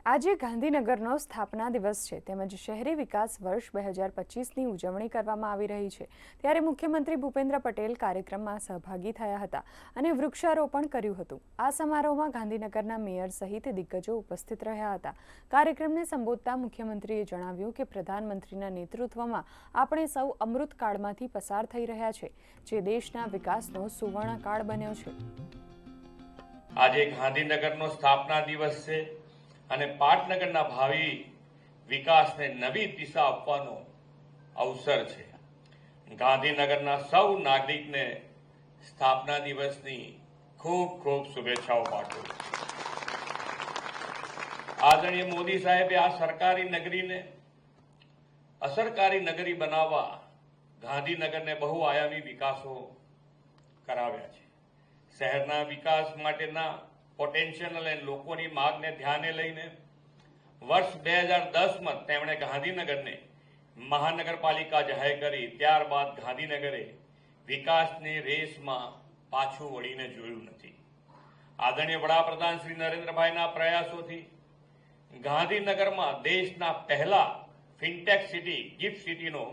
આજે ગાંધીનગરનો સ્થાપના દિવસ છે તેમજ શહેરી વિકાસ વર્ષ 2025ની ઉજવણી કરવામાં આવી રહી છે ત્યારે મુખ્યમંત્રી ભૂપેન્દ્ર પટેલ કાર્યક્રમમાં સહભાગી થયા હતા અને વૃક્ષારોપણ કર્યું હતું। આ સમારોહમાં ગાંધીનગરના મેયર સહિત દિગ્ગજો ઉપસ્થિત રહ્યા હતા। કાર્યક્રમને સંબોધતા મુખ્યમંત્રીએ જણાવ્યું કે પ્રધાનમંત્રીના નેતૃત્વમાં આપણે સૌ અમૃતકાળમાંથી પસાર થઈ રહ્યા છે જે દેશના વિકાસનો સુવર્ણકાળ બન્યો છે। આજે ગાંધીનગરનો સ્થાપના દિવસ છે અને પાટનગરના ભાવિ વિકાસને નવી દિશા આપવાનો અવસર છે। ગાંધીનગરના સૌ નાગરિકને સ્થાપના દિવસની ખૂબ ખૂબ શુભેચ્છાઓ પાઠવું। આદરણીય મોદી સાહેબે આ સરકારી નગરીને અસરકારી નગરી બનાવવા ગાંધીનગરને બહુઆયામી વિકાસો કરાવ્યા છે। શહેરના વિકાસ માટેના પોટેન્શિયલ અને લોકોની માંગને ધ્યાને લઈને વર્ષ 2010માં તેમણે ગાંધીનગરને મહાનગરપાલિકા જાહેર કરી। ત્યારબાદ ગાંધીનગરે વિકાસની રેસમાં પાછું વળીને જોયું નથી। આદરણીય વડાપ્રધાન શ્રી નરેન્દ્રભાઈના પ્રયાસોથી ગાંધીનગરમાં દેશના પહેલા ફિનટેક સિટી ગિફ્ટ સિટીનો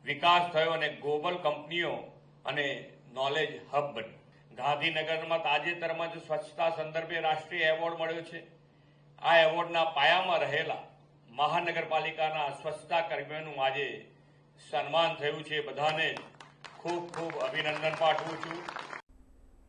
વિકાસ થયો અને ગ્લોબલ કંપનીઓ અને નોલેજ હબ બન્યું। ગાંધીનગરમાં તાજેતરમાં જ સ્વચ્છતા સંદર્ભે રાષ્ટ્રીય એવોર્ડ મળ્યો છે। આ એવોર્ડના પાયામાં રહેલા મહાનગરપાલિકાના સ્વચ્છતા કર્મીઓનું આજે સન્માન થયું છે। બધાને ખૂબ ખૂબ અભિનંદન પાઠવું છું।